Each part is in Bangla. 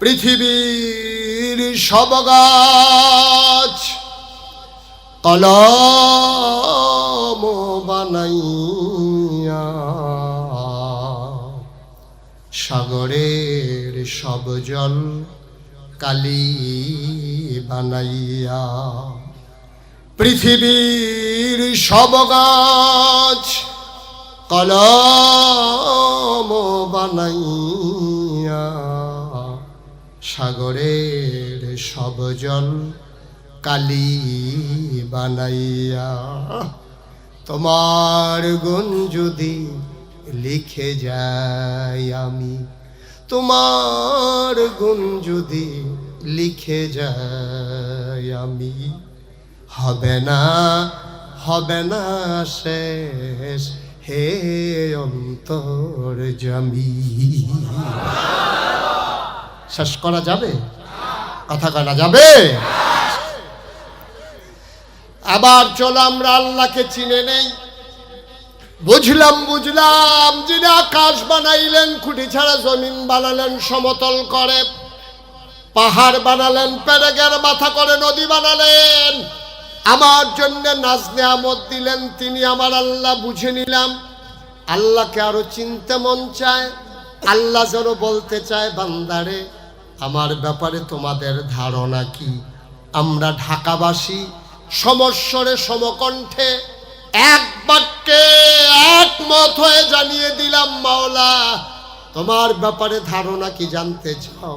পৃথিবীর সব গাছ কলম বানাইয়া, সাগরের সব জল কালি বানাইয়া। পৃথিবীর সব গাছ কলম বানাইয়া, সাগরের সব জল কালি বানাইয়া। তোমার গুণ যদি লিখে যাই আমি, তোমার গুণ যদি লিখে যাই আমি, হবে না শেষ হে অন্তর্যামী। শেষ করা যাবে? কথা করা যাবে? আবার চলো আমরা আল্লাহকে চিনে নেই। বুঝলাম যিনি আকাশ বানাইলেন, খুঁটি ছাড়া জমিন বানালেন সমতল করে, পাহাড় বানালেন, পেরেকের মাথা করে নদী বানালেন, আমার জন্য নাজ নেয়ামত দিলেন, তিনি আমার আল্লাহ। বুঝে নিলাম আল্লাহকে আরো চিনতে মন চায়। আল্লাহ যেন বলতে চায়, বান্দারে আমার ব্যাপারে তোমাদের ধারণা কি? আমরা ঢাকাবাসী সমস্বরে সমকণ্ঠে এক বাক্যে একমত হয়ে জানিয়ে দিলাম, মাওলা তোমার ব্যাপারে ধারণা কি জানতে চাও?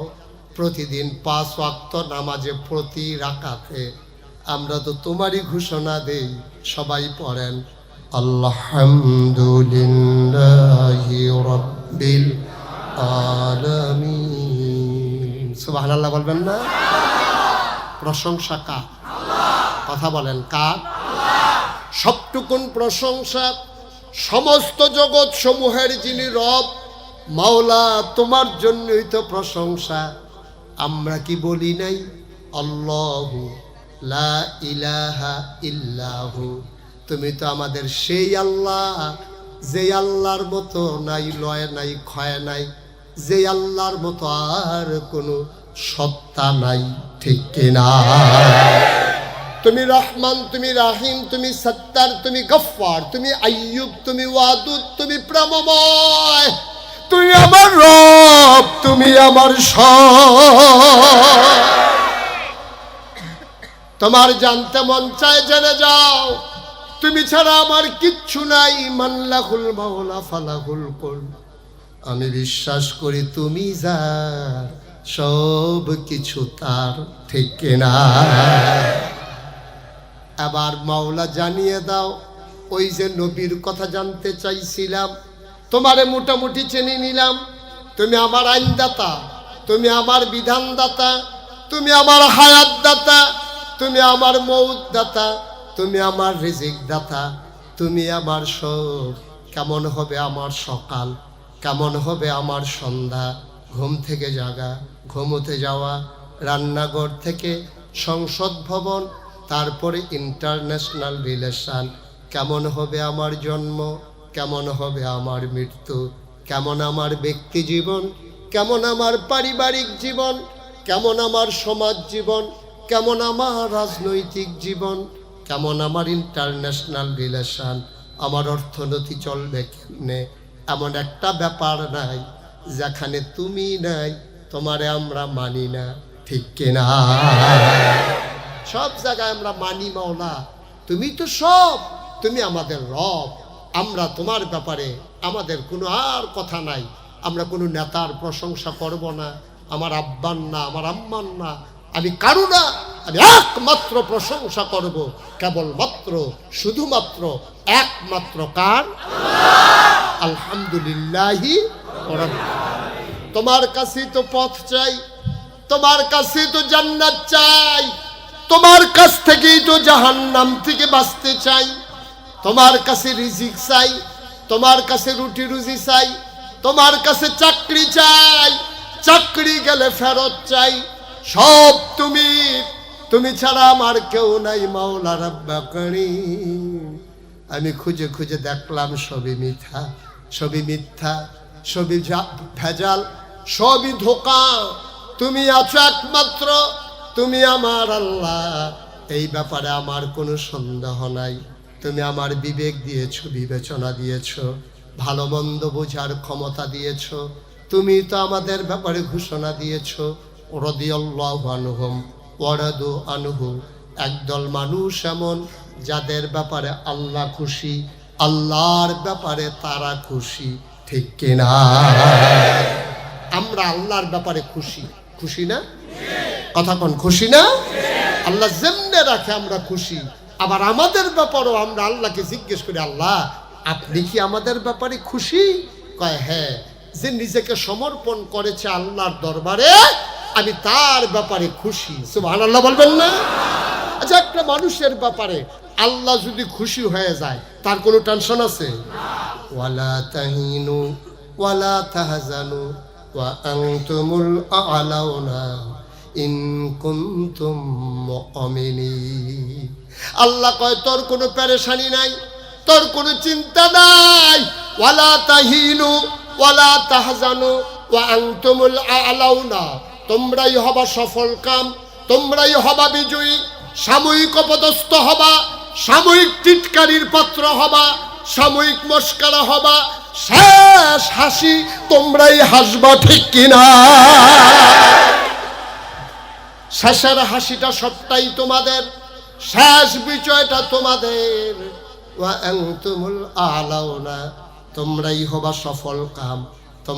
প্রতিদিন 5 ওয়াক্ত নামাজে প্রতি রাকাতে আমরা তো তোমারই ঘোষণা দেই। সবাই পড়েন আলহামদুলিল্লাহি রাব্বিল আলামিন। সুবহানাল্লাহ বলবেন না? প্রশংসা কার? কথা বলেন কার? সবটুকুন প্রশংসা সমস্ত জগৎ সমূহের যিনি রব, মাওলা তোমার জন্যই তো প্রশংসা। আমরা কি বলি নাই আল্লাহু লা ইলাহা ইল্লাহু? তুমি তো আমাদের সেই আল্লাহ, যে আল্লাহর মতো নাই লয় নাই ক্ষয় নাই, যে আল্লাহর মতো আর কোনো সত্তা নাই, ঠিক কিনা? তুমি রহমান, তুমি রাহিম, তুমি সত্তার, তুমি গফফার, তুমি আইয়ুব, তুমি ওয়াদুদ, তুমি প্রেমময়, তুমি আমার রব, তুমি আমার সব। তোমার জানতে মন চায় জেনে যাও, তুমি ছাড়া আমার কিচ্ছু নাই। মানলাহুল মাওলা ফালাহুল কুল। আমি বিশ্বাস করি তুমি যার, সব কিছু তার, ঠিক কিনা? আবার মাওলা জানিয়ে দাও, ওই যে নবীর কথা জানতে চাইছিলাম, তোমারে মোটামুটি চিনে নিলাম। তুমি আমার আইনদাতা, তুমি আমার বিধানদাতা, তুমি আমার হায়াত দাতা, তুমি আমার মৌত দাতা, তুমি আমার রিজিক দাতা, তুমি আমার সব। কেমন হবে আমার সকাল, কেমন হবে আমার সন্ধ্যা, ঘুম থেকে জাগা, ঘুমোতে যাওয়া, রান্নাঘর থেকে সংসদ ভবন, তারপরে ইন্টারন্যাশনাল রিলেশন, কেমন হবে আমার জন্ম, কেমন হবে আমার মৃত্যু, কেমন আমার ব্যক্তি জীবন, কেমন আমার পারিবারিক জীবন, কেমন আমার সমাজ জীবন, কেমন আমার রাজনৈতিক জীবন, কেমন আমার ইন্টারন্যাশনাল রিলেশন, আমার অর্থনীতি চলবে কেমনে, এমন একটা ব্যাপার নাই যেখানে তুমি নাই, তোমারে আমরা মানি না, ঠিক কিনা? সব জায়গায় আমরা মানি মাওলা, তুমি তো সব, তুমি আমাদের রব। আমরা তোমার ব্যাপারে আমাদের কোনো আর কথা নাই। আমরা কোনো নেতার প্রশংসা করব না, আমার আব্বান না, আমার আম্মান না, আমি কারু না। আমি একমাত্র প্রশংসা করব কেবলমাত্র, শুধুমাত্র, একমাত্র কার? আলহামদুলিল্লাহি রাব্বিল আলামিন। তোমার কাছেই তো পথ চাই, তোমার কাছেই তো জান্নাত চাই, তোমার কাছ থেকেই তো জাহান্নাম থেকে বাঁচতে চাই, তোমার কাছে রিজিক চাই, তোমার কাছে রুটি রুজি চাই, তোমার কাছে চাকরি চাই, চাকরি গেলে ফেরত চাই, সব তুমি। তুমি ছাড়া আমার কেউ নাই মাওলা রাব্বা করিম। আমি খুঁজে খুঁজে দেখলাম সবই মিথ্যা, সবই মিথ্যা, সবই ভেজাল, সবই ধোঁকা। তুমি আছো একমাত্র, তুমি আমার আল্লাহ, এই ব্যাপারে আমার কোনো সন্দেহ নাই। তুমি আমার বিবেক দিয়েছো, বিবেচনা দিয়েছো, ভালো মন্দ বোঝার ক্ষমতা দিয়েছো। তুমি তো আমাদের ব্যাপারে ঘোষণা দিয়েছো, রাদিয়াল্লাহু আনহুম ওয়া রাদু আনহু। একদল মানুষ এমন যাদের ব্যাপারে আল্লাহ খুশি, আল্লাহর ব্যাপারে তারা খুশি, ঠিক কিনা? আমরা আল্লাহর ব্যাপারে খুশি, খুশি না? কথা কোন খুশি না? আল্লাহ যেমনে রাখে আমরা খুশি। আবার আমাদের ব্যাপারেও আমরা আল্লাহকে জিজ্ঞেস করি, আল্লাহ আপনি কি আমাদের ব্যাপারে খুশি? কয় হ্যাঁ, যে নিজেকে সমর্পণ করেছে আল্লাহর দরবারে আমি তার ব্যাপারে খুশি। সুবহানাল্লাহ বলবেন না? আচ্ছা, একটা মানুষের ব্যাপারে আল্লাহ যদি খুশি হয়ে যায় তার কোনো টেনশন আছে? ওয়ালা তাহিনু ওয়ালা তাহজানু ওয়া আনতুমুল আ'লাউনা ইন কুনতুম মুমিনিন। আল্লাহ কয় তোর কোনো পেরেশানি নাই, তোর কোনো চিন্তা নাই। ওয়ালা তাহিনু ওয়ালা তাহজানু ওয়া আনতুমুল আ'লাউনা, তোমরাই হবা সফল কাম, তোমরাই হবা বিজয়ী। সাময়িক অপদস্থ হবা, সাময়িক টিটকারির পাত্র হবা, সাময়িক মস্করা হবা, শেষ হাসি তোমরাই হাসবা, ঠিক কিনা? শেষের হাসিটা সবটাই তোমাদের, শেষ বিজয়টা তোমাদের। ওয়া আনতুমুল আ'লাউনা, তোমরাই হবা সফল কাম।